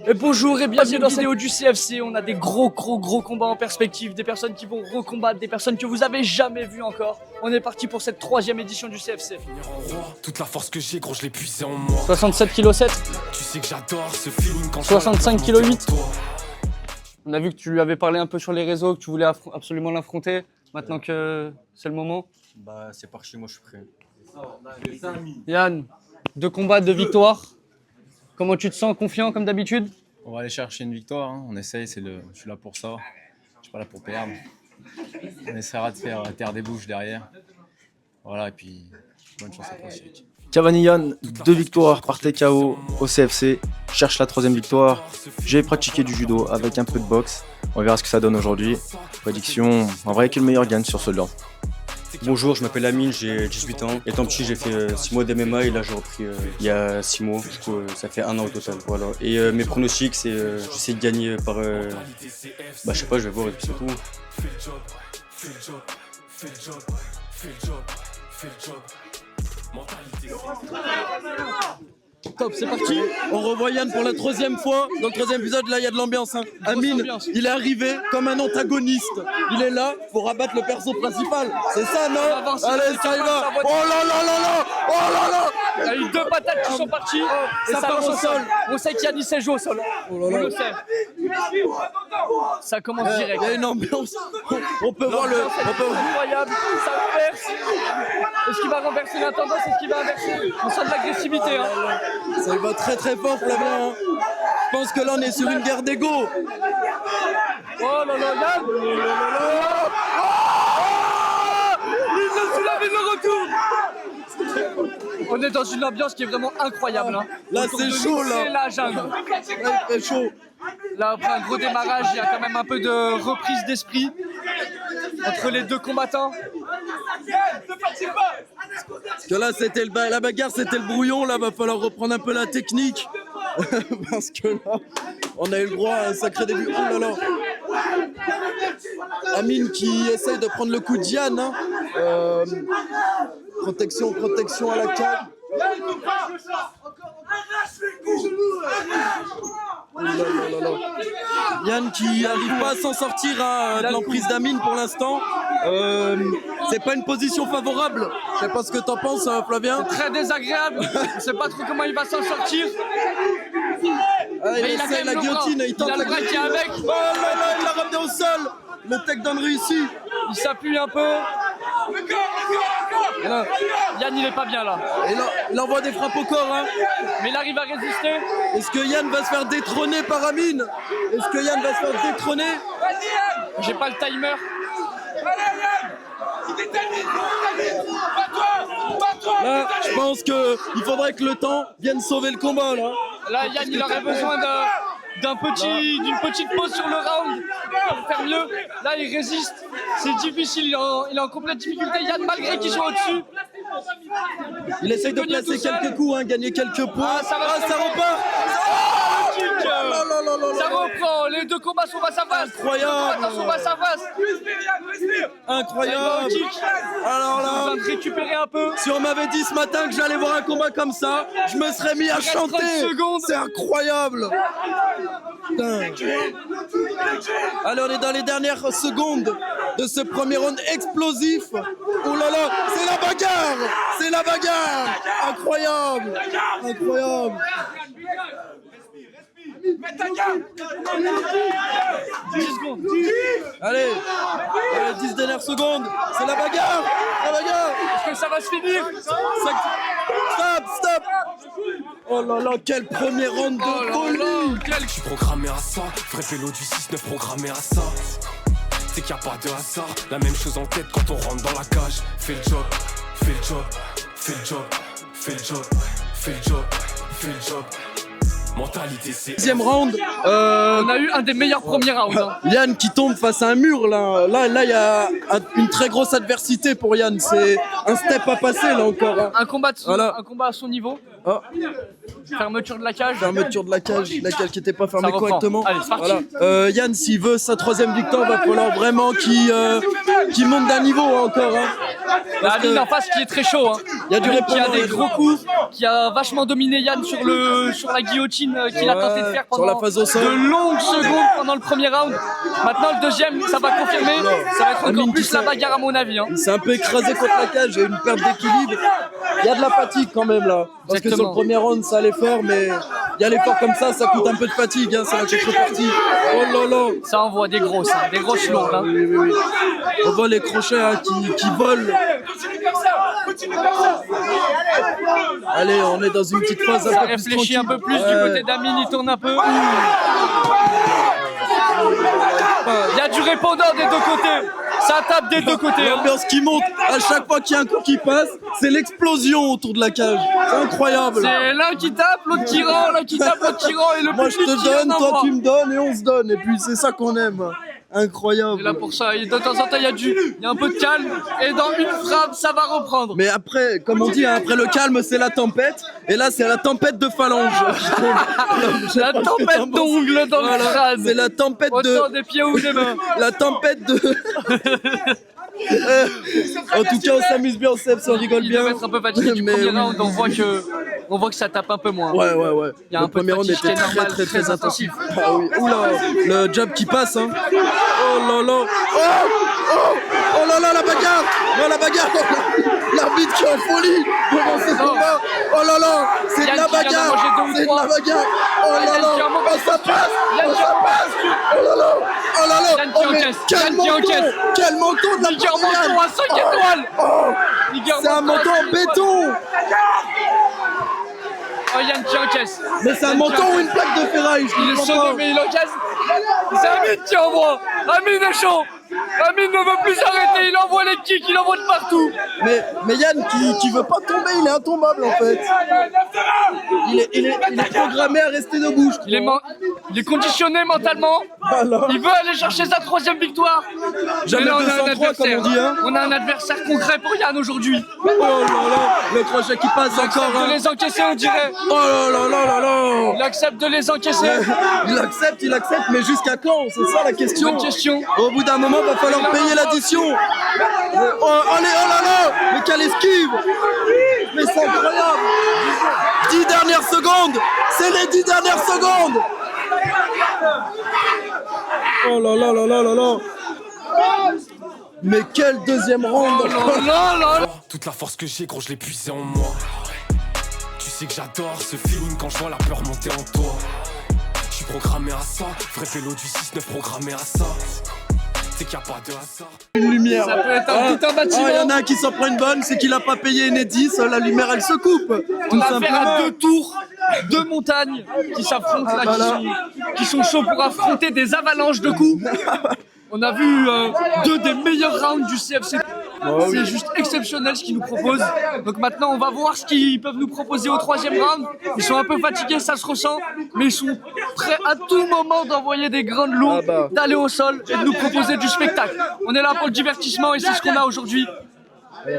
Et bonjour et bienvenue dans cette vidéo du CFC. On a des gros combats en perspective, des personnes qui vont recombattre, des personnes que vous avez jamais vues encore. On est parti pour cette 3e édition du CFC. Toute la force que j'ai, gros, je l'ai puisé en moi. 67 kg 7. Tu sais que j'adore ce feeling quand 65 kg 8. On a vu que tu lui avais parlé un peu sur les réseaux, que tu voulais absolument l'affronter. Maintenant que c'est le moment. Bah c'est parti, moi je suis prêt. Yann, 2 combats, 2 victoires. Comment tu te sens? Confiant comme d'habitude? On va aller chercher une victoire, hein. On essaye, je suis là pour ça. Je suis pas là pour perdre. On essaiera de faire terre des bouches derrière. Voilà, et puis bonne chance à toi aussi. Cavani Yann, 2 victoires par TKO au CFC, cherche la 3e victoire. J'ai pratiqué du judo avec un peu de boxe. On verra ce que ça donne aujourd'hui. Prédiction, en vrai que le meilleur gagne sur ce-là. Bonjour, je m'appelle Amine, j'ai 18 ans. Étant petit, j'ai fait 6 mois d'MMA et là j'ai repris il y a 6 mois. Du coup, ça fait 1 an au total. Voilà. Et mes pronostics, c'est j'essaie de gagner par. Je sais pas, je vais voir et puis c'est tout. Top, c'est parti. On revoit Yann pour la 3e fois. Dans le 3e épisode, là, il y a de l'ambiance. Hein. Amine, il est arrivé comme un antagoniste. Il est là pour abattre le perso principal. C'est ça, non? Allez, ça y va. Oh là là là là. Oh là là. Il y a eu 2 patates qui sont parties. Et ça part au sol. On sait qu'Yann il sait jouer au sol. On le sait. Ça commence direct. Il y a une ambiance. On peut voir le. Incroyable. Ça renverse. Est-ce qu'il va renverser la tendance? Est-ce qu'il va inverser? On sent de l'agressivité. Hein. Ça y va très très fort, Flavien. Je pense que là, on est sur une guerre d'ego. Oh là là, Yann. Il le soulève et le retour. On est dans une ambiance qui est vraiment incroyable. Hein. Là, c'est chaud, là. C'est la jungle. Très chaud. Là, après un gros démarrage, il y a quand même un peu de reprise d'esprit entre les 2 combattants. Parce que là, c'était la bagarre, c'était le brouillon. Là, va falloir reprendre un peu la technique. Parce que là, on a eu le droit à un sacré début. Oh là là. Amine qui essaye de prendre le coup de Yann. Hein. Protection à la cage. Yann qui n'arrive pas à s'en sortir de l'emprise d'Amine pour l'instant. C'est pas une position favorable. Je sais pas ce que t'en penses, Flavien. Très désagréable. On sait pas trop comment il va s'en sortir. Il essaie la guillotine, il tente la guillotine. Avec. Oh là là, il l'a ramené au sol. Le takedown réussi. Il s'appuie un peu. Là, Yann il est pas bien là. Et là, il envoie des frappes au corps. Hein. Mais il arrive à résister. Est-ce que Yann va se faire détrôner par Amine? Est-ce que Yann va se faire détrôner? J'ai pas le timer. Là, je pense qu'il faudrait que le temps vienne sauver le combat là. Là, Yann il aurait besoin d'une petite pause sur le round pour faire mieux. Là, il résiste. C'est difficile. Il est en complète difficulté. Yann, malgré qu'il soit au-dessus. Il essaye de placer quelques coups, hein, gagner quelques points. Ça repart. Ça reprend. Les 2 combats sont face à face. Incroyable. Sont face à face. Incroyable. Alors là, on va récupérer un peu. Si on m'avait dit ce matin que j'allais voir un combat comme ça, je me serais mis à chanter. C'est incroyable. Putain. Alors on est dans les dernières secondes de ce premier round explosif. Oh là là, c'est la bagarre. C'est la bagarre. Incroyable. Incroyable. 10 secondes. Allez, 10 dernières secondes. C'est la bagarre. La bagarre. Est-ce que ça va se finir? Stop. Oh là là, quel premier round de folie. Je suis programmé à ça, vrai vélo du 6-9 programmé à ça. C'est qu'il n'y a pas de hasard, la même chose en tête quand on rentre dans la cage. Fais le job, fais le job, fais le job, fais le job, fais le job, fais le job. Mentalité, c'est... 10e round. On a eu un des meilleurs premiers rounds. Hein. Yann qui tombe face à un mur là. Là, il y a une très grosse adversité pour Yann. C'est un step à passer là encore. Hein. Un combat à son niveau. Oh, Fermeture de la cage. fermeture de la cage qui n'était pas fermée Ça reprend. correctement. Allez, c'est parti. Voilà. Yann, s'il veut sa 3e victoire, va falloir vraiment qu'il monte d'un niveau encore. Hein. La Amine en face qui est très chaud. Hein. Il y a du Amine qui a répondant, des il y a du- gros coups, qui a vachement dominé Yann sur la guillotine qu'il a tenté de faire sur la pendant phase au sol. de longues secondes pendant le premier round. Maintenant le deuxième, ça va confirmer. Ça va être encore Amine plus qui la s'est- bagarre à mon avis. Hein. Il s'est un peu écrasé contre la cage, il y a une perte d'équilibre. Il y a de la fatigue quand même là. Parce que sur Exactement. le premier round, ça allait fort, mais il y a l'effort comme ça coûte un peu de fatigue. Hein, ça va être reparti. Oh là là. Ça envoie des grosses lourdes. Hein. Oui, oui, oui. On voit les crochets hein, qui volent. Allez, on est dans une petite phase Ça un peu plus réfléchit tranquille. un peu plus du Ouais. côté d'Amine, il tourne un peu. Il y a du répondant des deux côtés. Ça tape des deux côtés. Hein. L'ambiance qui monte, à chaque fois qu'il y a un coup qui passe, c'est l'explosion autour de la cage. C'est incroyable. C'est l'un qui tape, l'autre qui rend, l'un qui tape, l'autre qui rend et le Moi je public te qui donne, en toi envoie. tu me donnes et on se donne. Et puis c'est ça qu'on aime. Il est Incroyable. là pour ça. Et de temps en temps, il y a un peu de calme. Et dans une frappe, ça va reprendre. Mais après, comme on dit, hein, après le calme, c'est la tempête. Et là, c'est la tempête de phalange. La tempête d'ongles dans le crâne. C'est la tempête Autant de. des pieds ou des mains. La tempête de. En tout cas, on s'amuse bien, on s'aime, on rigole Il bien. doit être un peu fatigué du Mais premier oui. round. On voit que ça tape un peu moins. Ouais, ouais, ouais. Il y a Le un peu de premier round fatigue était qui est très, normal, très, très très intensif. Ah oui. Oula, le jab qui passe, hein. Oh là là. Oh là là, la bagarre. Non, la bagarre. L'arbitre qui est en folie devant ce combat. Oh là là, c'est de Yann la qui vient d'en bagarre. manger deux ou C'est de trois. la bagarre. Oh là Yann là. qui en manque Oh, ça passe. Yann Oh, qui ça en passe. Oh là là. Oh là là. Yann qui Oh, mais encaisse. quel Yann qui menton. encaisse. Quel menton de la Liger part de Yann. menton à 5 étoiles. C'est un menton en béton. Oh, Yann qui encaisse. Mais c'est un Yann qui menton ou encaisse. une plaque de ferraille. Je Il est comprends sonné, pas. mais il encaisse. C'est Amine qui envoie. Amine est chaud. Amine ne veut plus arrêter. Il envoie les kicks, il envoie de partout. Mais Yann qui veut pas tomber, il est intombable en fait. Il est programmé à rester debout. Je crois. Il est conditionné mentalement. Voilà. Il veut aller chercher sa 3e victoire. Jamais Mais là, 203 comme on dit, hein. On a un adversaire concret pour Yann aujourd'hui. Oh là là, le crochet qui passe Il accepte encore. de Hein. les encaisser, on dirait. Oh là là là là là. Il accepte de les encaisser. Il accepte, mais jusqu'à quand? C'est ça la question. Bonne question. Au bout d'un moment, va falloir payer l'addition. Oh, allez, oh là là, mais quelle esquive. Mais c'est incroyable. 10 dernières secondes. C'est les 10 dernières secondes. Oh là là là là là là. Mais quel deuxième round. Oh là là là. Toute la force que j'ai, gros, je l'ai puisée en moi. Tu sais que j'adore ce feeling quand je vois la peur monter en toi. Je suis programmé à ça, vrai vélo du 6-9 programmé à ça. C'est qu'il n'y a pas de hasard. Une lumière. Ça peut être un putain de bâtiment. Il y en a un qui s'en prend une bonne, c'est qu'il a pas payé Enedis, la lumière elle se coupe. On Tout a affaire à simplement. 2 tours, 2 montagnes qui s'affrontent là, Voilà. qui sont chauds pour affronter des avalanches de coups. On a vu 2 des meilleurs rounds du CFC. C'est juste exceptionnel ce qu'ils nous proposent. Donc maintenant, on va voir ce qu'ils peuvent nous proposer au 3e round. Ils sont un peu fatigués, ça se ressent, mais ils sont prêts à tout moment d'envoyer des grandes lourdes, Ah bah. d'aller au sol et de nous proposer du spectacle. On est là pour le divertissement et c'est ce qu'on a aujourd'hui.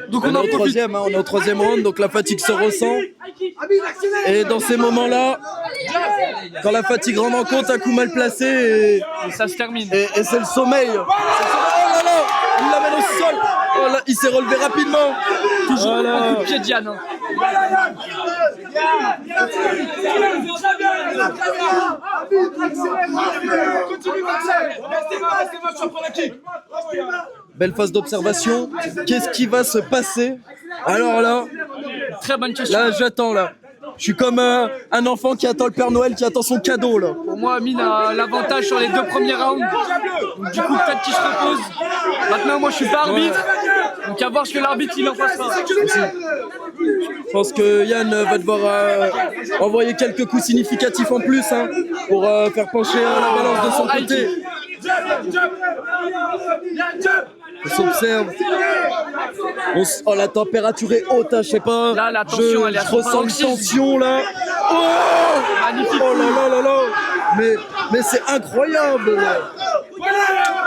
Donc On on est en au profite. troisième, hein, on est au 3e round, donc la fatigue se ressent. Et dans ces moments-là, quand la fatigue rentre en compte, un coup mal placé Et ça se termine. et c'est le sommeil. Oh là là, il l'amène au sol. Oh là, il s'est relevé rapidement. Toujours Voilà. un coup de pied Diane. Hein. Belle phase d'observation. Qu'est-ce qui va se passer? Alors là, Très bonne question. là j'attends là. Je suis comme un enfant qui attend le Père Noël, qui attend son cadeau là. Pour moi, Amine a l'avantage sur les 2 premiers rounds. Donc, du coup, peut-être qu'il se repose. Maintenant, moi, je suis pas arbitre. Donc, à voir ce que l'arbitre il en passera. Je pense que Yann va devoir envoyer quelques coups significatifs en plus hein, pour faire pencher la balance de son côté. On s'observe. Oh, la température est haute, hein, je sais pas. Là, la tension, elle est à je son ressens une paroxysme. tension là. Oh, Magnifique. oh là là là là. Mais c'est incroyable.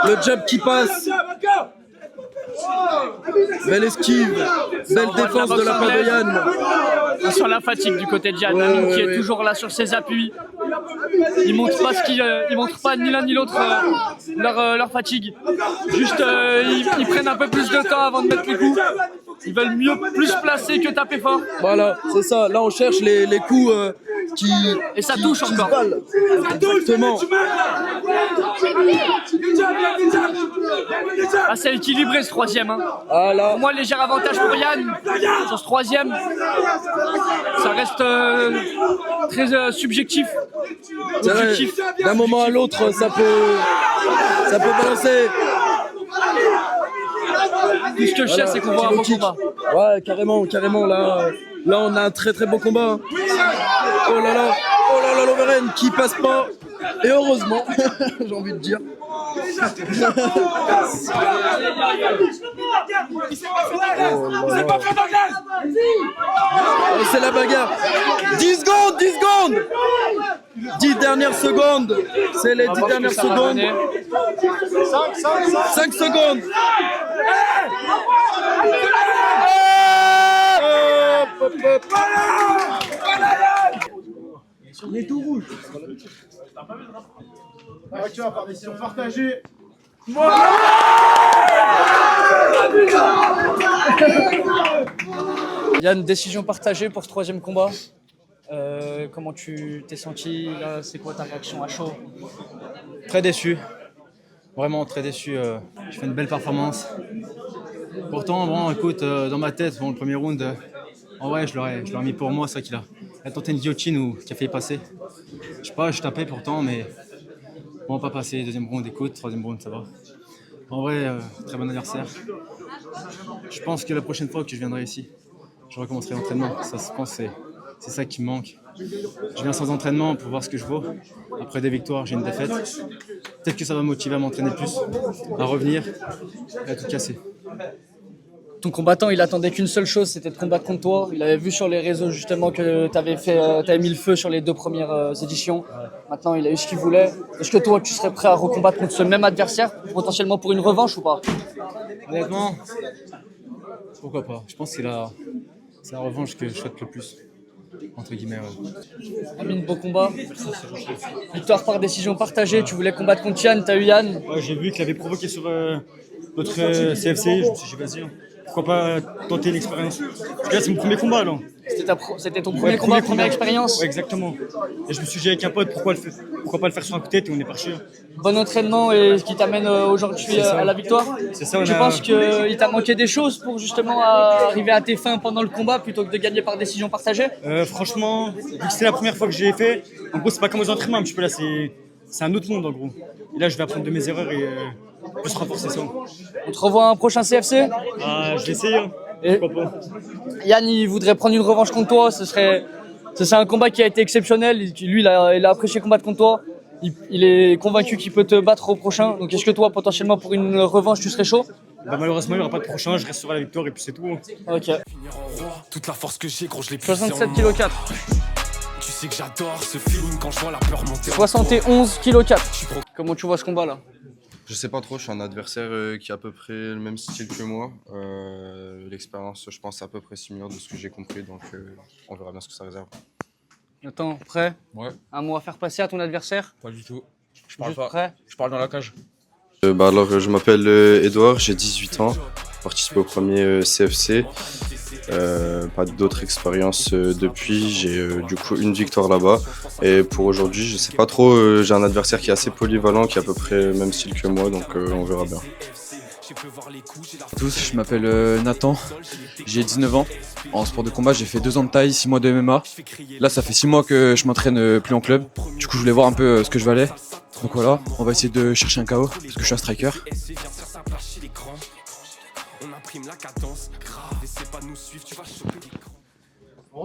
Le jab qui passe. Belle esquive. Belle envoie de la défense de la boxe part de anglaise. Yann. On sent la fatigue du côté de Yann, Amine qui est toujours là sur ses appuis. Ils montrent pas ni l'un ni l'autre leur fatigue. Juste ils prennent un peu plus de temps avant de mettre les coups. Ils veulent plus placer que taper fort. Voilà, c'est ça. Là, on cherche les coups qui. Et ça touche encore. Exactement. Ah, c'est équilibré ce troisième. Hein. Voilà. Pour moi, léger avantage pour Yann sur ce troisième. Ça reste très subjectif. C'est vrai, d'un moment à l'autre, ça peut balancer. Tout ce que je sais, c'est qu'on voit un beau combat. Ouais, carrément. Là, on a un très très beau combat. Oh là là, l'Overen qui passe pas. Et heureusement, j'ai envie de dire. Oh, c'est la bagarre. 10 secondes 10 dernières secondes. C'est les 10 dernières secondes. 5 secondes. Il est tout rouge. Vainqueur par décision partagée. Yann, décision partagée pour ce troisième combat. Comment tu t'es senti là? C'est quoi ta réaction à chaud? Très déçu. Vraiment très déçu. Je fais une belle performance. Pourtant, bon, écoute, dans ma tête, bon, le premier round, en vrai, je l'aurais mis pour moi, ça qu'il a tenté une guillotine ou qui a failli passer. Je sais pas, je tapais pourtant, mais bon, pas passé. Deuxième round, écoute, troisième round, ça va. En vrai, très bon adversaire. Je pense que la prochaine fois que je viendrai ici, je recommencerai l'entraînement. Ça, je pense que c'est ça qui me manque. Je viens sans entraînement pour voir ce que je vaux. Après des victoires, j'ai une défaite. Peut-être que ça va me motiver à m'entraîner plus, à revenir et à tout casser. Ton combattant, il attendait qu'une seule chose, c'était de combattre contre toi. Il avait vu sur les réseaux justement que tu avais mis le feu sur les 2 premières éditions. Maintenant, il a eu ce qu'il voulait. Est-ce que toi, tu serais prêt à recombattre contre ce même adversaire, potentiellement pour une revanche ou pas? Honnêtement, pourquoi pas. Je pense que c'est la revanche que je souhaite le plus. Entre guillemets, ouais. Amine, beau combat. Victoire par décision partagée. Tu voulais combattre contre Yann, t'as eu Yann. Ouais, j'ai vu qu'il avait provoqué sur notre CFC. Je me suis dit, vas-y, pourquoi pas tenter l'expérience. Là, c'est mon premier combat, là. C'était ton premier combat, première expérience. Ouais, exactement. Et je me suis dit avec un pote, pourquoi pas le faire sur un coup de tête et on est parti. Bon entraînement et ce qui t'amène aujourd'hui à la victoire. C'est ça, Tu penses qu'il t'a manqué des choses pour justement arriver à tes fins pendant le combat plutôt que de gagner par décision partagée? Franchement, vu que c'était la première fois que j'ai fait, en gros, c'est pas comme aux entraînements, un petit peu là, c'est un autre monde en gros. Et là, je vais apprendre de mes erreurs et plus renforcer ça. On te revoit un prochain CFC? Je vais essayer. Et Yann, il voudrait prendre une revanche contre toi. Ce serait un combat qui a été exceptionnel. Lui, il a apprécié combattre contre toi. Il est convaincu qu'il peut te battre au prochain. Donc, est-ce que toi, potentiellement, pour une revanche, tu serais chaud? Malheureusement, il n'y aura pas de prochain. Je reste sur la victoire et puis c'est tout. Ok. Toute la force que j'ai, gros, je l'ai 67 kg 4. Tu sais que j'adore ce feeling quand je vois la peur monter. 71 kg 4. Comment tu vois ce combat là? Je sais pas trop, je suis un adversaire qui a à peu près le même style que moi. L'expérience, je pense, est à peu près similaire de ce que j'ai compris, donc on verra bien ce que ça réserve. Attends, prêt? Ouais. Un mot à faire passer à ton adversaire? Pas du tout. Je parle pas. Prêt? Je parle dans la cage. Alors, je m'appelle Edouard, j'ai 18 ans, j'ai participé au premier CFC. Pas d'autres expériences depuis, j'ai du coup une victoire là-bas. Et pour aujourd'hui, je sais pas trop, j'ai un adversaire qui est assez polyvalent, qui a à peu près le même style que moi, donc on verra bien. Tous, je m'appelle Nathan, j'ai 19 ans. En sport de combat, j'ai fait 2 ans de taille, 6 mois de MMA. Là, ça fait 6 mois que je m'entraîne plus en club. Du coup, je voulais voir un peu ce que je valais. Donc voilà, on va essayer de chercher un KO, parce que je suis un striker.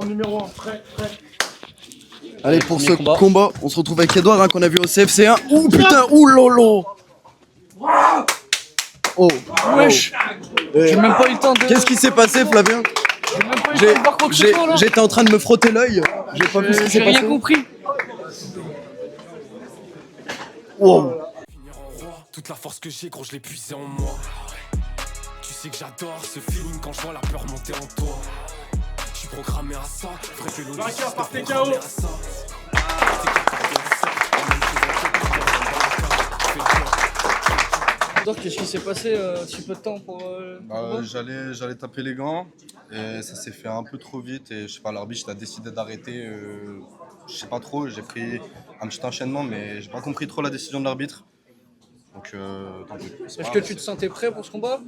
Numéro 1, prêt. Allez, pour ce combat, on se retrouve avec Edouard qu'on a vu au CFC1. Ouh putain, ouh lolo. Oh, wesh. J'ai même pas eu le temps de... Qu'est-ce qui s'est passé, Flavien? J'étais en train de me frotter l'œil. J'ai pas vu ce qui s'est passé. J'ai rien compris. Wow. Toute la force que j'ai, gros, je l'ai puisé en moi. Tu sais que j'adore ce feeling quand je vois la peur monter en toi. suis programmé à ça. Vrai vélo du Vainqueur 6-9 par TKO. programmé à ça. Qu'est-ce qui s'est passé si peu de temps pour J'allais taper les gants et ça s'est fait un peu trop vite et je sais pas, l'arbitre a décidé d'arrêter. Je sais pas trop, j'ai pris un petit enchaînement mais j'ai pas compris trop la décision de l'arbitre. Donc tant pis. Est-ce que tu te sentais prêt pour ce combat?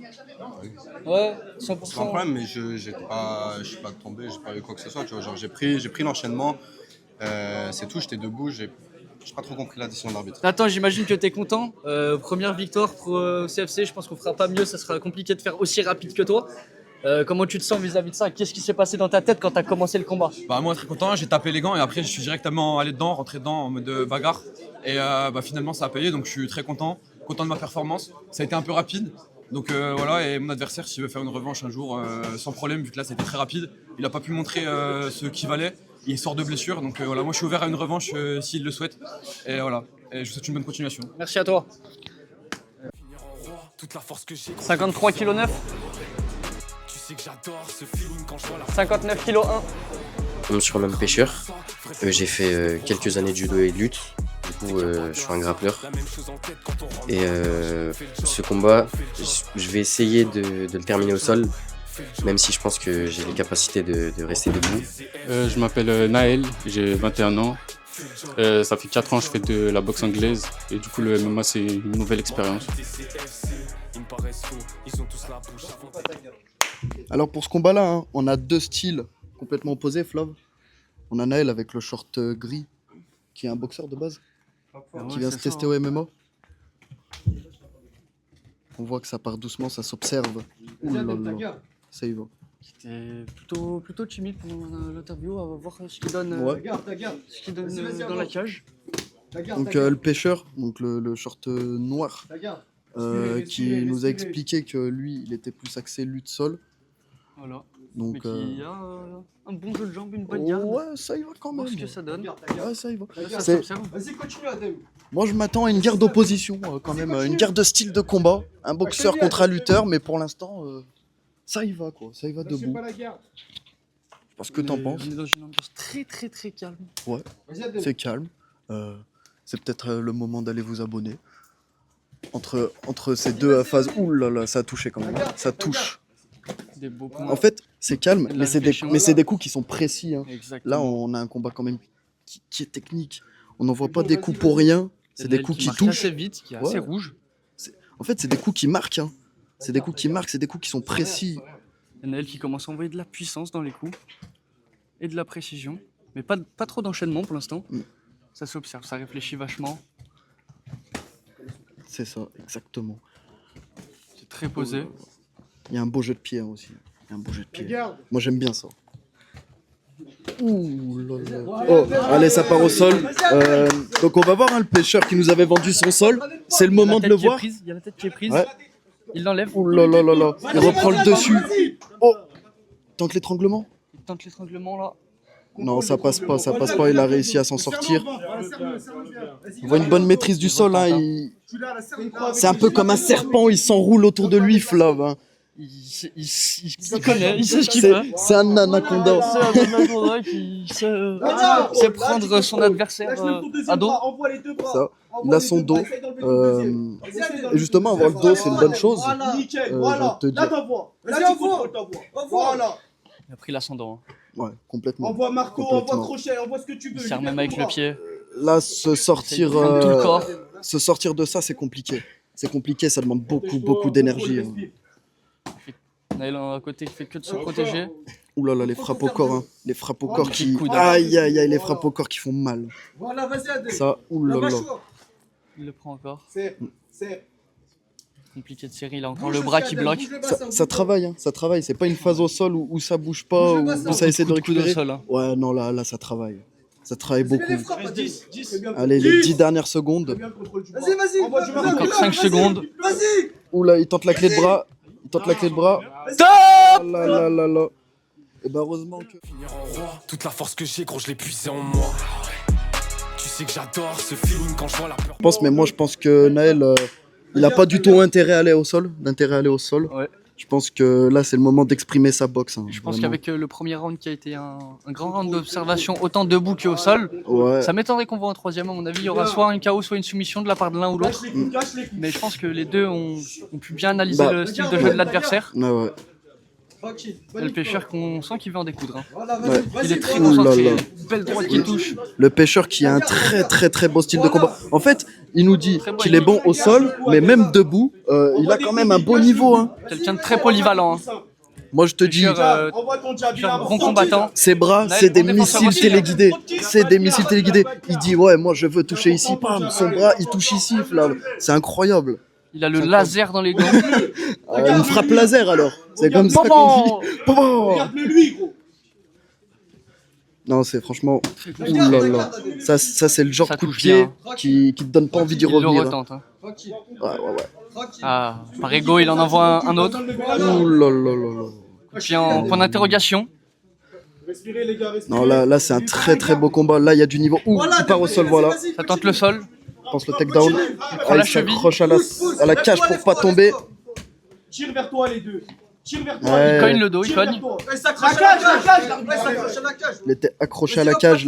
Ouais, 100%. C'est pas un problème, mais je suis pas tombé, j'ai pas eu quoi que ce soit. Tu vois, genre j'ai pris l'enchaînement, c'est tout, j'étais debout, j'ai pas trop compris la décision de l'arbitre. Attends, j'imagine que t'es content. Première victoire pour CFC, je pense qu'on fera pas mieux, ça sera compliqué de faire aussi rapide que toi. Comment tu te sens vis-à-vis de ça? Qu'est-ce qui s'est passé dans ta tête quand t'as commencé le combat? Bah moi très content, j'ai tapé les gants et après je suis directement allé dedans, rentré dedans en mode bagarre. Et finalement ça a payé, donc je suis très content de ma performance. Ça a été un peu rapide, donc voilà, et mon adversaire s'il veut faire une revanche un jour, sans problème, vu que là c'était très rapide. Il a pas pu montrer ce qu'il valait, il sort de blessure, donc voilà, moi je suis ouvert à une revanche s'il le souhaite. Et voilà, et je vous souhaite une bonne continuation. Merci à toi. Toute la force que j'ai. 53 kg 9, Tu sais que j'adore ce feeling quand je vois la 59 kg 1. Je me surnomme Pêcheur. J'ai fait quelques années de judo et de lutte. Du coup, je suis un grappleur. Et ce combat, je vais essayer de le terminer au sol, même si je pense que j'ai les capacités de rester debout. Je m'appelle Naël, j'ai 21 ans. Ça fait 4 ans que je fais de la boxe anglaise et du coup le MMA c'est une nouvelle expérience. Alors pour ce combat-là, hein, on a deux styles complètement opposés, Flav. On a Naël avec le short gris, qui est un boxeur de base, qui vient se tester au MMA. On voit que ça part doucement, ça s'observe. Ouh là là, ça y va. C'était plutôt timide pendant l'interview, on va voir ce qu'il donne, ce qu'il donne dans la cage. Donc le pêcheur, donc le short noir, qui nous a expliqué que lui, il était plus axé lutte sol. Voilà. Donc, mais qui a un bon jeu de jambes, une bonne garde. Ouais, ça y va quand même. Voir ce que ça donne. Ouais, ça y va. Ça s'observe. Vas-y, continue, Adem. Moi, je m'attends à une guerre d'opposition quand même, une guerre de style de combat, un boxeur contre un lutteur, mais pour l'instant, ça y va quoi, ça y va debout. Pas la guerre. Parce que t'en penses? On est dans une ambiance très très très calme. Ouais, c'est calme. C'est peut-être le moment d'aller vous abonner. Entre ces deux phases, ouh là là, ça a touché quand même, ça touche. Des beaux points. En fait, c'est calme, mais c'est des coups qui sont précis. Hein. Là, on a un combat quand même qui est technique. On n'envoie pas des coups pour rien. C'est des coups qui touchent. Assez vite, qui est assez rouge. En fait, c'est des coups qui marquent. Hein. C'est des coups qui marquent, c'est des coups qui sont précis. Naël qui commence à envoyer de la puissance dans les coups et de la précision, mais pas trop d'enchaînement pour l'instant. Ça s'observe, ça réfléchit vachement. C'est ça, exactement. C'est très posé. Il y a un beau jeu de pied hein, aussi. Il y a un beau jeu de pied. Moi, j'aime bien ça. Ouh là là. Oh, allez, ça part au sol. Donc, on va voir hein, le pêcheur qui nous avait vendu son sol. C'est le moment de le voir. Il y a la tête qui est prise. Ouais. Il l'enlève. Ouh là là là là. Il reprend le dessus. Oh, tente l'étranglement. Il tente l'étranglement là. Non, ça passe pas, ça passe pas. Il a réussi à s'en sortir. On voit une bonne maîtrise du sol. Hein. C'est un peu comme un serpent. Il s'enroule autour de lui, Flav. Hein. Il connaît, il sait ce qu'il fait. C'est un anaconda. C'est un anaconda qui sait prendre son adversaire à dos. Ça, il a son dos. Et justement, avoir le dos, c'est une bonne chose. Je te dis. Il a pris l'ascendant. Ouais, complètement. Envoie Marco, envoie Crochet, envoie ce que tu veux. Il sert même avec le pied. Là, se sortir de ça, c'est compliqué. C'est compliqué, ça demande beaucoup d'énergie. Naël à côté qui fait que de se protéger. Ouh là là, les frappes au corps, hein. Les frappes au corps qui... Aïe aïe aïe, les frappes au corps qui font mal. Voilà, vas-y, Adem. Ça, ouh là là. Il le prend encore. C'est compliqué de série, il a encore le bras qui bloque. Ça travaille, hein. Ça travaille. C'est pas une phase au sol où ça bouge pas, où ça essaie de récupérer. Ouais, non, là, ça travaille. Ça travaille beaucoup. Allez, les 10 dernières secondes. Vas-y. Encore 5 secondes. Vas-y. Ouh là, il tente la clé de bras. Top. Là là là là. Et bah heureusement que... Toute la force que j'ai, gros, je l'ai puisé en moi. Tu sais que j'adore ce feeling quand je vois la peur. Je pense que Naël, il a pas du tout d'intérêt à aller au sol. Ouais. Je pense que là, c'est le moment d'exprimer sa boxe. Hein, Je pense qu'avec le premier round qui a été un grand round d'observation, autant debout qu'au sol, Ouais. ça m'étonnerait qu'on voit un troisième. À mon avis, il y aura soit un KO, soit une soumission de la part de l'un ou l'autre. Mais je pense que les deux ont pu bien analyser Bah, le style de jeu de l'adversaire. Ouais. Et le pêcheur qu'on sent qu'il veut en découdre. Hein. Ouais. Il est très Ouh là concentré, là. belle droite qui touche. Le pêcheur qui a un très beau style de combat. En fait, il nous dit qu'il est bon au sol, mais même debout, il a quand même un beau niveau. Hein. Quelqu'un de très polyvalent. Hein. Moi, je te dis, Pêcheur bon combattant. ses bras, Naël, c'est des bon défenseur missiles aussi, téléguidés. C'est des missiles téléguidés. Il dit, ouais, moi, je veux toucher ici. Bam, son bras, il touche ici. Là. C'est incroyable. Il a le laser dans les gants. Une frappe laser, alors. C'est comme ça qu'on dit. Popo. Regarde-le lui, gros. Non, c'est franchement. Ouh là là. Ça c'est le genre Ça de coup de touche pied bien. qui te donne pas envie d'y Il le revenir. retente. Hein. Ouais. Ah, par ego, il en envoie un autre. Ouh là là là là. Puis en point d'interrogation. Respirez, les gars, respirez. Non, là c'est un très beau combat. Là, il y a du niveau. Ouh, il part au sol, voilà. Ça tente le sol. Je pense le takedown. prend la Il s'accroche à la cage pour pas tomber. Tire vers toi, les deux. Tire vers toi. Ouais. Il cogne le dos, il Tire vers cogne. toi. La cage, s'accroche à la cage. Il était accroché à la cage.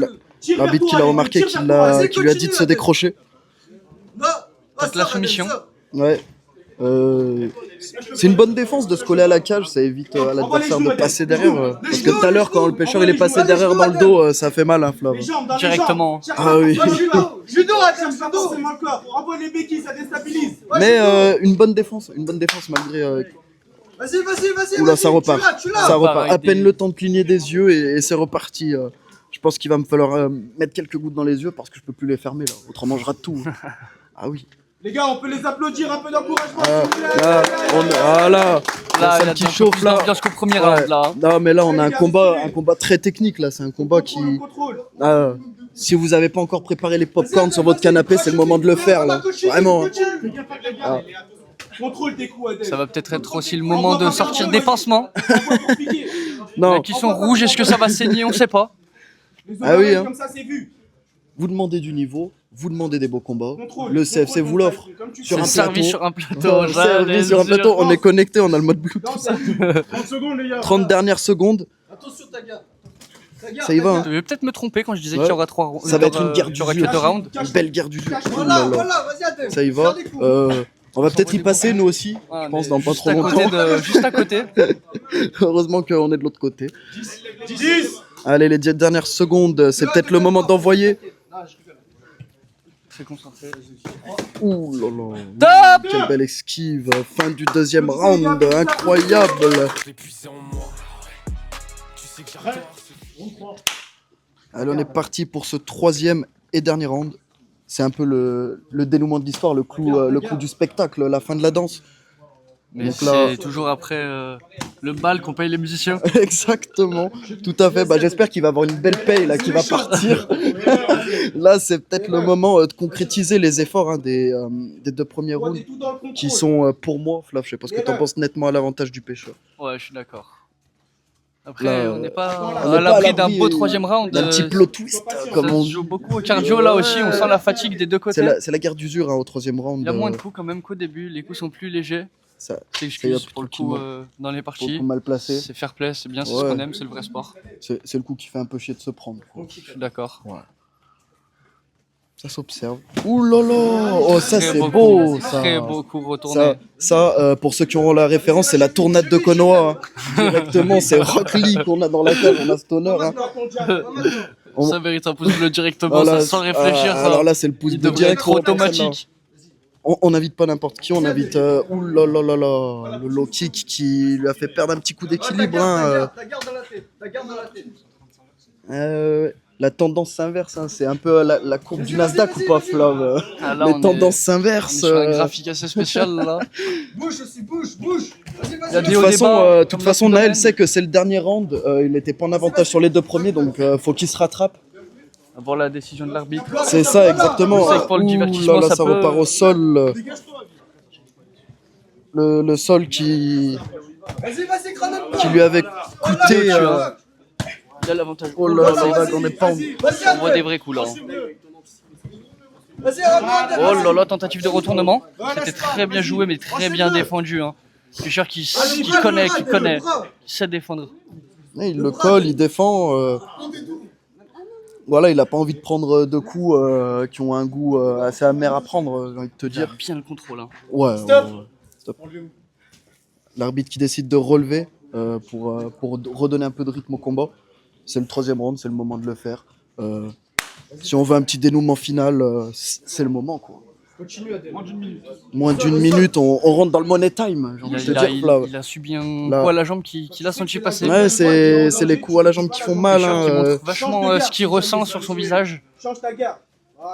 L'arbitre qui l'a remarqué, qui lui a dit de se décrocher. Tente la soumission. Ouais. C'est une bonne défense de se coller à la cage, ça évite à l'adversaire de passer derrière. Parce que tout à l'heure, quand le pêcheur il est passé derrière dans le dos, ça fait mal, hein, Flav. Directement. Ah oui. Judo, Adam, judo. C'est mal corps. Envoie les béquilles, ça déstabilise. Mais une bonne défense malgré. Vas-y. Oula, ça repart. Ça repart. avec À peine des- le temps de cligner des yeux et c'est reparti. Je pense qu'il va me falloir mettre quelques gouttes dans les yeux parce que je peux plus les fermer là. Autrement, je rate tout. Ah oui. Les gars, on peut les applaudir, un peu d'encouragement. Là, voilà. Là, Ça il a qui bien chauffe plus là. d'ambiance qu'au premier Ouais. round là. hein. Non, mais là, on a un combat très technique là. C'est un combat qui. Ah, si vous n'avez pas encore préparé les popcorn sur votre canapé, c'est le moment de le faire là. Vraiment. Ah. Contrôle tes coups, Adèle. Ça va peut-être être aussi le moment de sortir des pansements. Non. Qui sont rouges, est-ce que ça va saigner? On sait pas. Ah oui, hein. Comme ça, c'est vu. Vous demandez du niveau, vous demandez des beaux combats. Contrôle, Le CFC vous l'offre. C'est Sur un servi plateau. sur un plateau. Servi sur un plateau, on est connecté, on a le mode Bluetooth. 30 secondes, les gars. 30 dernières secondes, Attention, ta garde. ça y va. Hein. Je vais peut-être me tromper quand je disais Ouais. qu'il y aura 3 rounds. Ça va être une guerre Il du y aura jeu. que 2 rounds. Une belle guerre du jeu. Ouh Voilà, là là. voilà, vas-y, Adèle. Ça y va. On va peut-être y passer nous aussi, Ah, je pense, mais dans pas juste trop à côté longtemps. juste à côté. Heureusement qu'on est de l'autre côté. 10. Allez, les 10 dernières secondes, c'est peut-être le moment d'envoyer. Très concentré. Ouh là là. Quelle belle esquive. Fin du deuxième round. Incroyable. Allez, on est parti pour ce troisième et dernier round. C'est un peu le dénouement de l'histoire, le clou du spectacle, la fin de la danse. Mais Donc là- c'est toujours après le bal qu'on paye les musiciens. Exactement, tout à fait. Bah, j'espère qu'il va avoir une belle paye là, qui va partir. Là, c'est peut-être le moment de concrétiser les efforts hein, des 2 premiers rounds qui sont pour moi, Flav, je sais pas ce que t'en penses, nettement à l'avantage du pêcheur. Ouais, je suis d'accord. Après, Là, on n'est pas on à n'est pas l'abri d'un l'abri, beau troisième round. d'un petit plot twist, comme ça on se dit. joue beaucoup au cardio là aussi, on sent la fatigue des deux côtés. C'est la guerre d'usure hein, au troisième round. Il y a moins de coups quand même qu'au début, les coups sont plus légers. Ça, C'est ça y a excuse pour le plus coup qui dans les pour le parties. coup mal placé. C'est fair play, c'est bien, c'est Ouais. ce qu'on aime, c'est le vrai sport. C'est le coup qui fait un peu chier de se prendre. Quoi. Je suis d'accord. Ça s'observe. Ouh là là. Oh, ça Très c'est beau beau. coup, Ça. Très beau coup retourné. Pour ceux qui auront la référence, c'est la tournade de Konoha. Hein. Directement, c'est Rock Lee qu'on a dans la cage. On a cet honneur. Hein. Ça mérite un pouce bleu directement, Voilà, ça sans réfléchir. ça. alors là, c'est le pouce Il bleu devrait direct être pour la personne, automatique. là. On n'invite pas n'importe qui, on invite ouh là là là là, le low kick qui lui a fait perdre un petit coup d'équilibre. Hein, La garde dans la tête. La garde dans la tête. la tendance s'inverse, hein, c'est un peu la courbe du Nasdaq ou pas, Flav Ah, là, Les on tendances est s'inversent. sur un graphique assez spécial là. Bouge aussi, bouge, bouge. Vas-y, Il y a vas-y. des hauts, des bas, De toute comme façon, dans tout Naël domaine. sait que c'est le dernier round. Il n'était pas en avantage sur les 2 premiers, donc faut qu'il se rattrape. Avant la décision de l'arbitre. C'est ça, exactement. On sait que pour le Ouh divertissement, là là, ça ça peut- repart au sol. Le sol qui Vas-y, grenade. lui avait coûté. Il a l'avantage. Oh là là, on n'est pas en. On voit des vrais coups là. Vas-y, Adèle. Oh là là, tentative de retournement. C'était très bien joué mais très bien défendu. Hein. Fischer qui connaît, qui sait défendre. Il le colle, il défend. Voilà, il a pas envie de prendre deux coups qui ont un goût assez amer à prendre, j'ai envie de te dire. Bien le contrôle. Hein. Ouais. Stop. L'arbitre qui décide de relever pour redonner un peu de rythme au combat. C'est le 3e round, c'est le moment de le faire. Si on veut un petit dénouement final, c'est le moment, quoi. Moins d'une minute, on rentre dans le money time, j'ai envie de te dire. Il a subi un coup à la jambe qu'il a senti passer. Ouais, c'est les coups à la jambe qui font mal. Qui montre vachement ce qu'il ressent sur son visage.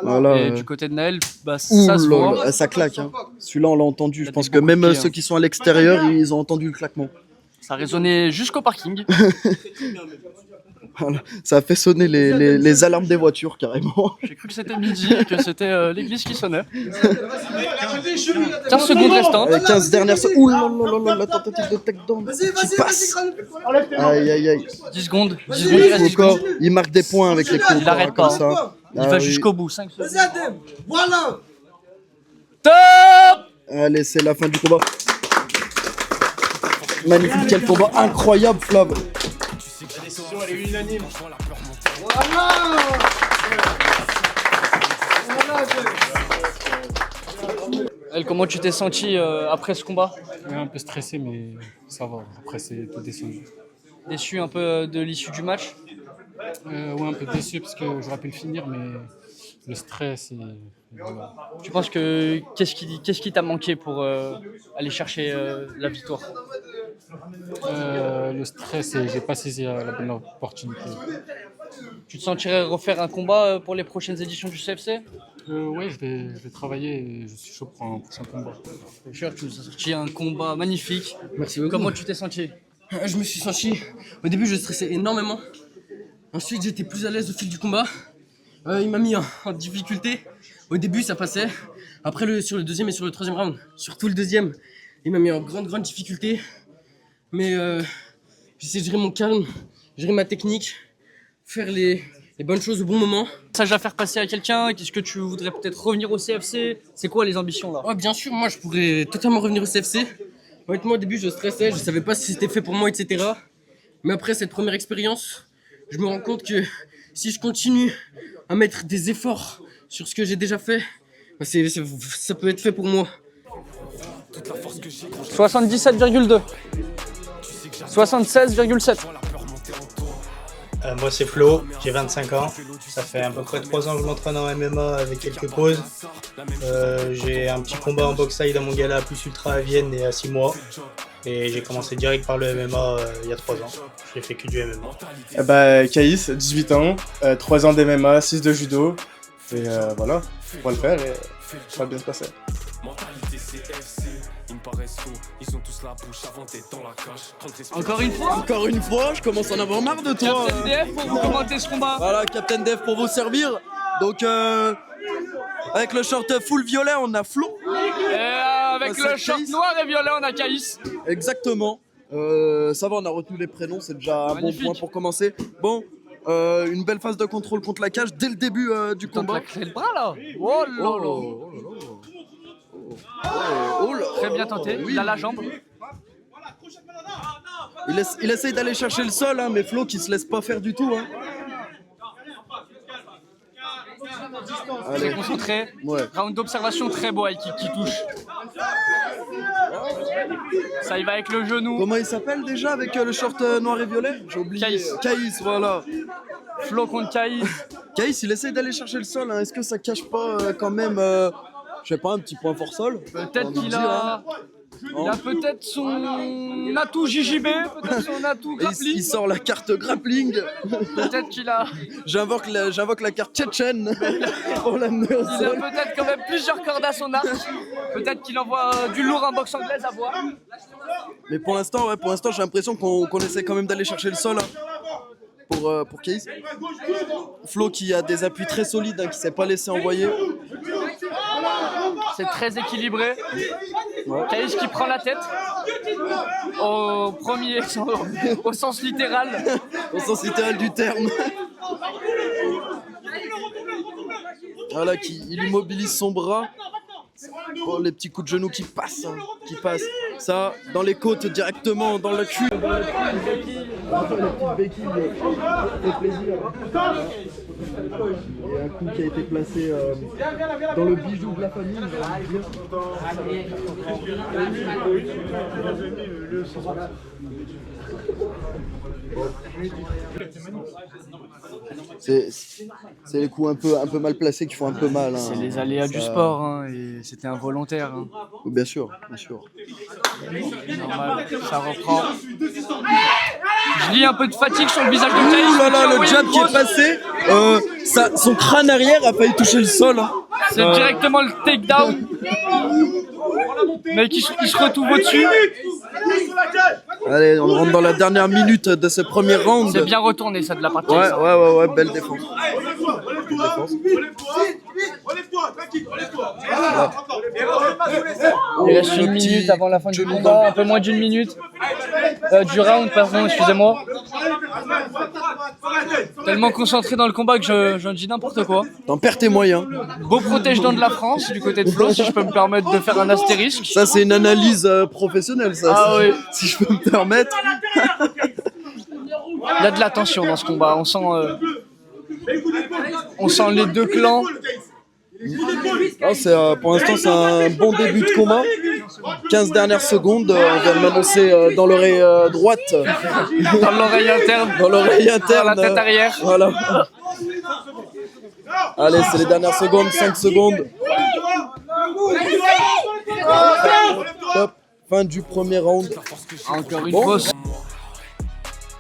Voilà, et du côté de Naël, bah, ça se voit. Ça claque. Hein. Celui-là, on l'a entendu. Je pense que même ceux qui sont à l'extérieur, ils ont entendu le claquement. Ça résonnait jusqu'au parking. Voilà. Ça a fait sonner les alarmes des voitures, carrément. J'ai cru que c'était midi, que c'était l'église qui sonnait. 15 secondes restantes. 15 dernières secondes. Ouh là là là, la tentative de takedown qui passe. Aïe aïe aïe. 10 secondes. Encore, il marque des points avec les coups. Il n'arrête pas. Comme ça. Il va jusqu'au bout. 5 secondes. Voilà. Top. Allez, c'est la fin du combat. Magnifique, quel combat incroyable, Flav. La décision, elle est unanime. Elle, comment tu t'es senti après ce combat? Un peu stressé, mais ça va. Après, c'est tout descendu. Déçu un peu de l'issue du match? Ouais, un peu déçu parce que j'aurais pu le finir, mais le stress et voilà. Tu penses que qu'est-ce qui t'a manqué pour aller chercher la victoire? Le stress et j'ai pas saisi la bonne opportunité. Tu te sentirais refaire un combat pour les prochaines éditions du CFC? Oui, je vais travailler et je suis chaud pour un prochain combat. Tu nous as sorti un combat magnifique. Merci beaucoup. Comment tu t'es senti? Je me suis senti... Au début, je stressais énormément. Ensuite, j'étais plus à l'aise au fil du combat. Il m'a mis en difficulté. Au début, ça passait. Après, sur le deuxième et sur le troisième round, surtout le deuxième, il m'a mis en grande difficulté. Mais j'essaie de gérer mon calme, gérer ma technique, faire les bonnes choses au bon moment. Message à faire passer à quelqu'un? Qu'est-ce que tu voudrais peut-être revenir au CFC? C'est quoi les ambitions là? Ouais, bien sûr, moi je pourrais totalement revenir au CFC. Honnêtement, au début, je stressais, je savais pas si c'était fait pour moi, etc. Mais après cette première expérience, je me rends compte que si je continue à mettre des efforts sur ce que j'ai déjà fait, bah ça peut être fait pour moi. 77,2. 76,7. Moi c'est Flo, j'ai 25 ans, ça fait à peu près 3 ans que je m'entraîne en MMA avec quelques pauses. J'ai un petit combat en boxe taille dans mon gala plus ultra à Vienne et à 6 mois. Et j'ai commencé direct par le MMA il y a 3 ans. J'ai fait que du MMA. Caïs, 18 ans, 3 ans d'MMA, 6 de judo. Et voilà, on va le faire et ça va bien se passer. Encore une fois, je commence à en avoir marre de toi. Captain DF pour vous commenter ce combat. Voilà, Captain DF pour vous servir. Donc, avec le short full violet, on a Flo. Et avec le short noir et violet, on a Caïs. Exactement. Ça va, on a retenu les prénoms, c'est déjà un bon point pour commencer. Bon, une belle phase de contrôle contre la cage dès le début du combat. T'as le bras là. Oh là. Très bien tenté, il a la jambe. Il essaye d'aller chercher le sol, hein, mais Flo qui se laisse pas faire du tout. Hein. Très concentré. Ouais. Round d'observation très beau avec qui touche. Ça y va avec le genou. Comment il s'appelle déjà avec le short noir et violet? J'ai oublié. Caïs, voilà. Flo contre Caïs. Caïs, il essaye d'aller chercher le sol. Hein. Est-ce que ça cache pas quand même, je sais pas, un petit point fort sol? Peut-être qu'il a... Il a peut-être son atout JJB, peut-être son atout grappling. Il sort la carte grappling. Peut-être qu'il a... J'invoque la carte tchétchène pour l'amener au sol. Il a peut-être quand même plusieurs cordes à son arc. Peut-être qu'il envoie du lourd en boxe anglaise à voir. Mais pour l'instant, j'ai l'impression qu'on essaie quand même d'aller chercher le sol. Hein, pour Caïs. Flo qui a des appuis très solides, hein, qui s'est pas laissé envoyer. C'est très équilibré. Ouais. Caïs qui prend la tête. Au sens littéral. Au sens littéral du terme. Voilà, il immobilise son bras. Oh, les petits coups de genoux qui passent, hein, qui passent. Ça, dans les côtes directement, dans le cul. Dans le cul, les petites béquilles, ça fait plaisir. Il y a un coup qui a été placé dans le bijou de la famille, j'ai envie de c'est les coups un peu mal placés qui font un peu mal. Hein. C'est les aléas du sport, hein, et c'était involontaire. Hein. Bien sûr, bien sûr. Normal, ça reprend. Je lis un peu de fatigue sur le visage de Caïs. Ouh là là, le jab qui est passé, son crâne arrière a failli toucher le sol. Hein. C'est directement le takedown. Mec, il se retrouve au-dessus. Allez, on rentre dans la dernière minute de ce premier round. C'est bien retourné ça de la partie. Ouais, belle défense. Il reste une minute avant la fin du combat, un peu moins d'une minute. Du round, pardon, excusez-moi. Tellement concentré dans le combat que j'en dis n'importe quoi. T'en perds tes moyens. Beau protège-dents de la France du côté de Flo, si je peux me permettre de faire un astérisque. Ça, c'est une analyse professionnelle, ça. Ah oui. Si je peux me permettre. Il y a de la tension dans ce combat. On sent les deux clans. Pour l'instant, c'est un bon début de combat. 15 dernières secondes, on vient de m'annoncer dans l'oreille droite. Dans l'oreille interne. Dans l'oreille interne. Dans la tête arrière. Voilà. Allez, c'est les dernières secondes, 5 secondes. Top. Fin du premier round. Encore une pause.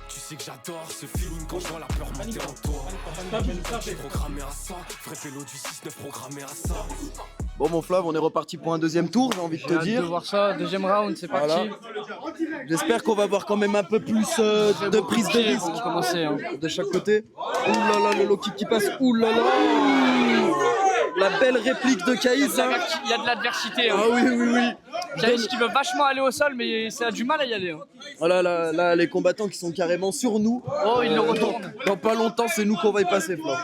Tu sais que j'adore ce feeling quand je vois la peur monter en toi. J'ai programmé à ça, vrai vélo du 6-9 programmé à ça. Bon mon Flav, on est reparti pour un deuxième tour, j'ai envie de te J'ai hâte dire. de voir ça, deuxième round, c'est parti. Voilà. J'espère qu'on va avoir quand même un peu plus de prise de risque de chaque côté. Ouh là là, le low kick qui passe. Ouh là là. La belle réplique de Caïs. Hein. Il y a de l'adversité. Hein. Ah oui. Caïs qui veut vachement aller au sol, mais ça a du mal à y aller. Hein. Voilà, là, les combattants qui sont carrément sur nous. Oh, il le retourne. Dans pas longtemps, c'est nous qu'on va y passer, Flav.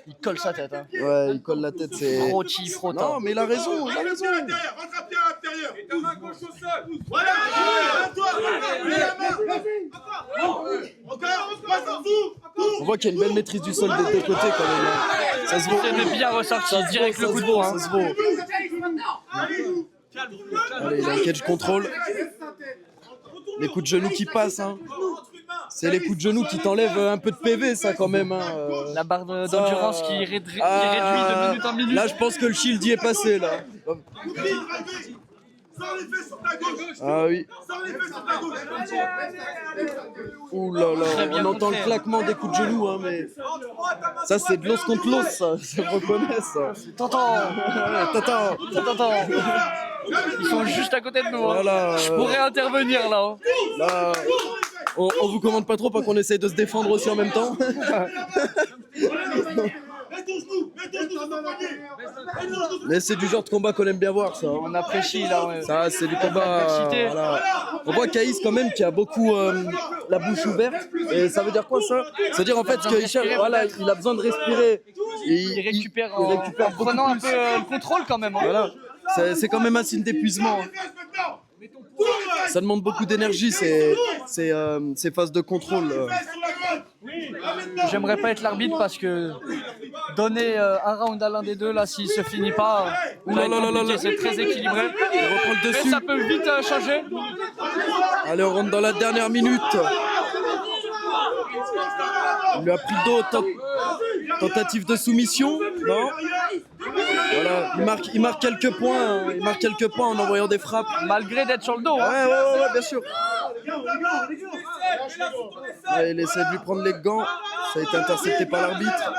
Il colle sa tête. Hein. Ouais, il colle la tête, c'est... Frottant. Non, mais il a raison, il a raison. Rentre à pied à l'intérieur. Et ta main gauche au sol. Voilà. Toi, mets la main. Encore, passe en dessous. On voit qu'il y a une belle maîtrise du sol des deux côtés quand même. Hein. Ça se voit. C'est bien ressorti, direct le coup de poing. Ça se voit. Allez, il a un cage control. Les coups de genoux qui passent. Hein. C'est les coups de genoux qui t'enlèvent un peu de PV, ça quand même. Hein. La barre d'endurance qui réduit de minute en minute. Là, je pense que le shield y est passé. Là. Ah oui. Ouh là là, on entend le claquement des coups de genoux, hein, mais ça c'est de l'os contre l'os, ça, je reconnais ça. T'entends. Ils sont juste à côté de nous. Hein. Voilà, je pourrais intervenir là. Hein. Là, on vous commande pas trop, pas qu'on essaye de se défendre aussi en même temps. Mais c'est du genre de combat qu'on aime bien voir, ça. On apprécie là. Ouais. Ça, c'est du combat. Voilà. On voit Caïs quand même qui a beaucoup la bouche ouverte. Et ça veut dire quoi ça? Ça veut dire en fait qu'il a besoin de respirer. Il récupère en prenant un peu le contrôle quand même. Hein. Voilà. C'est quand même un signe d'épuisement. Ça demande beaucoup d'énergie, ces phases de contrôle. J'aimerais pas être l'arbitre parce que donner un round à l'un des deux, là, s'il se finit pas, c'est très équilibré. On reprend le dessus. Mais ça peut vite changer. Allez, on rentre dans la dernière minute. Il lui a pris le dos. Tentative de soumission, non? Voilà, il marque quelques points. Il marque quelques points en envoyant des frappes. Malgré d'être sur le dos. Hein. Ouais, bien sûr. Ouais, il essaie de lui prendre les gants. Ça a été intercepté par l'arbitre.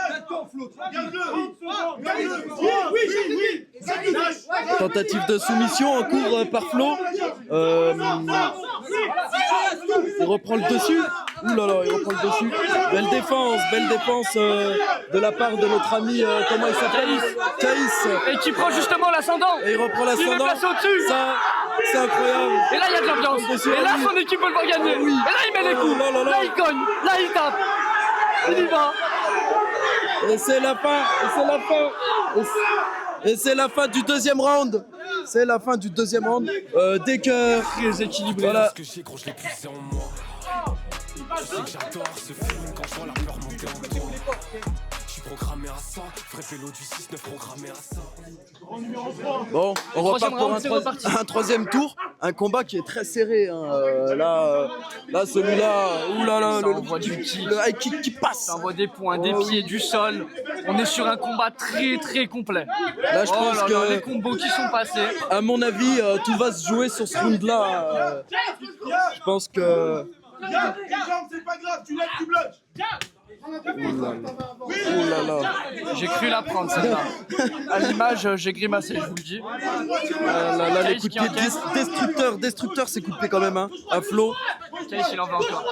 Tentative de soumission en cours par Flo. Il reprend le dessus. Ouh là là, il reprend le dessus. Belle défense de la part de notre ami, comment il s'appelle? Caïs. Et qui prend justement l'ascendant. Et il reprend l'ascendant. Il le place au-dessus. Ça, c'est incroyable. Et là, il y a de l'ambiance. Et là, son équipe peut le voir gagner. Oui. Et là, il met les coups. Là, il cogne. Là, il tape. Il y va. Et c'est la fin. Et c'est la fin. Et c'est la fin du deuxième round. C'est la fin du deuxième round. Dès que très équilibré. Voilà. Ce que j'ai gros, je l'ai poussé en moi. Tu sais que j'adore ce feeling quand je vois la peur monter en toi. Je suis programmé à ça, vrai vélo du 6-9 programmé à ça. Bon, on repart pour round, un troisième tour. Un combat qui est très serré. Hein. Là, celui-là, oulala, le high kick qui passe. Ça envoie des points, des pieds, du sol. On est sur un combat très très complet. Là, je pense que les combos qui sont passés. À mon avis, tout va se jouer sur ce round-là. Je pense que. Viens, c'est pas grave, tu lèves, tu bloques. Oh là là. J'ai cru la prendre celle-là. À l'image, j'ai grimacé, je vous le dis. Là, les coups de pied destructeurs, ces coups de pied quand même, hein. À Flo. Caïs, il en veut encore.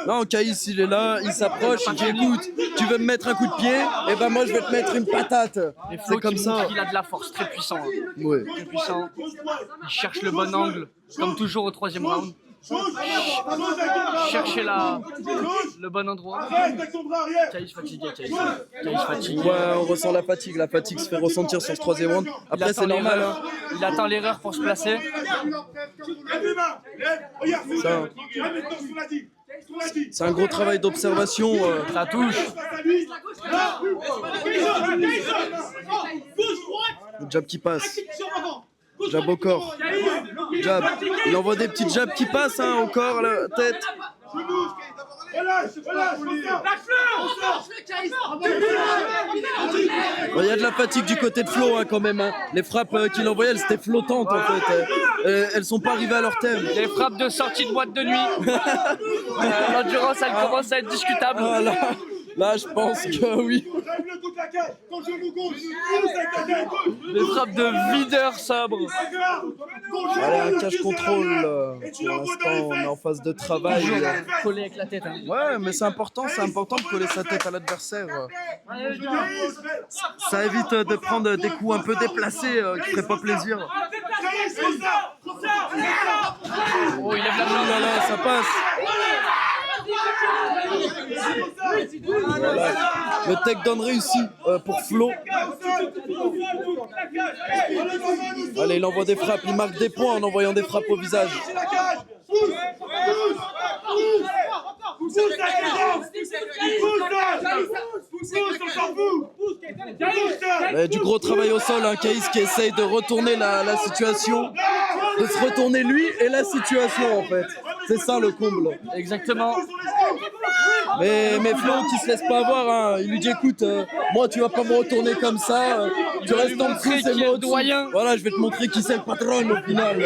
Non, Caïs, il est là, il s'approche, il dit écoute, tu veux me mettre un coup de pied, et ben moi je vais te mettre une patate. C'est comme ça. Il a de la force, très puissant. Hein. Ouais. Très puissant. Il cherche le bon angle, comme toujours au troisième round. Chercher le bon endroit. Caïs fatigué, Caïs fatigué. Ouais, on ressent la fatigue se fait ressentir sur ce troisième round. Après c'est normal. Hein. Il attend l'erreur pour se placer. C'est un gros travail d'observation. Ça touche. Le jab qui passe. Jab au corps. Jab. Il envoie des petites jabs qui passent hein, au corps, la tête. Il y a de la fatigue du côté de Flo hein, quand même. Hein. Les frappes qu'il envoyait, elles étaient flottantes en fait. Elles sont pas arrivées à leur thème. Les frappes de sortie de boîte de nuit. L'endurance, elle commence à être discutable. Voilà. Là, je pense que oui. Des frappes de videur sobre. Voilà, un cache contrôle. Pour l'instant, on est en phase de travail. Coller avec la tête. Hein. Ouais, mais c'est important de coller sa tête à l'adversaire. Ça évite de prendre des coups un peu déplacés qui feraient pas plaisir. Oh, il lève la main. Là, là, ça passe. Voilà. Le takedown réussi pour Flo. Allez, il envoie des frappes, il marque des points en envoyant des frappes au visage. Du gros travail au sol, hein, Caïs qui essaye de retourner la situation, de se retourner lui et la situation en fait. C'est ça le comble. Exactement. Mais Flo qui se laisse pas avoir, hein. Il lui dit écoute, moi tu vas pas me retourner comme ça, tu restes en dessous, c'est moi doyen. Voilà, je vais te montrer qui c'est le patron au final.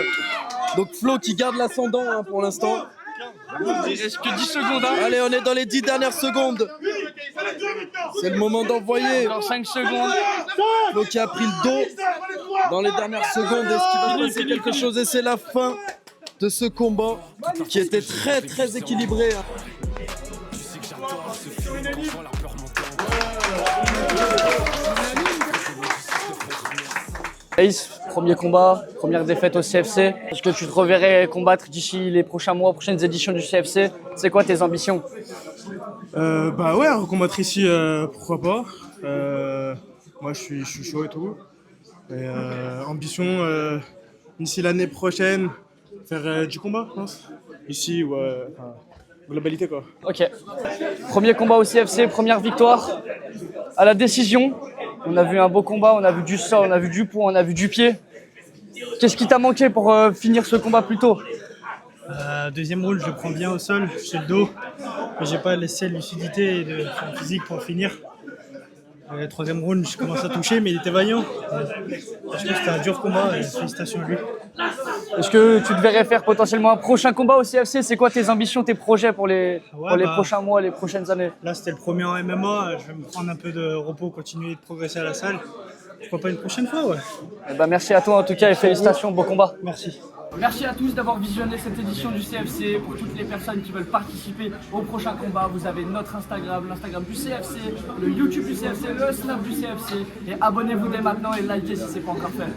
Donc Flo qui garde l'ascendant hein, pour l'instant. Il reste que 10 secondes. Hein. Allez, on est dans les 10 dernières secondes. C'est le moment d'envoyer. Encore 5 secondes. Flo qui a pris le dos dans les dernières secondes. Est-ce qu'il va se passer quelque chose? Et c'est la fin de ce combat qui était très très équilibré. Hein. Caïs, premier combat, première défaite au CFC. Est-ce que tu te reverrais combattre d'ici les prochains mois, prochaines éditions du CFC? C'est quoi tes ambitions? Bah ouais, recombattre ici, pourquoi pas. Moi je suis chaud et tout. Et, ambition d'ici l'année prochaine, faire du combat, je pense. Ici, ouais, globalité quoi. Ok. Premier combat au CFC, première victoire à la décision. On a vu un beau combat, on a vu du sol, on a vu du poing, on a vu du pied. Qu'est-ce qui t'a manqué pour finir ce combat plus tôt? Deuxième round, je le prends bien au sol, j'ai le dos. Mais j'ai pas laissé la lucidité et de physique pour finir. Troisième round, je commence à toucher, mais il était vaillant. Je pense que c'était un dur combat et félicitations à lui. Est-ce que tu te verrais faire potentiellement un prochain combat au CFC? C'est quoi tes ambitions, tes projets pour les prochains mois, les prochaines années? Là, c'était le premier en MMA. Je vais me prendre un peu de repos, continuer de progresser à la salle. Pourquoi pas une prochaine fois, ouais. Eh ben, merci à toi en tout cas et félicitations, bon combat. Merci. Merci à tous d'avoir visionné cette édition du CFC. Pour toutes les personnes qui veulent participer au prochain combat, vous avez notre Instagram, l'Instagram du CFC, le YouTube du CFC, le Snap du CFC. Et abonnez-vous dès maintenant et likez si ce n'est pas encore fait.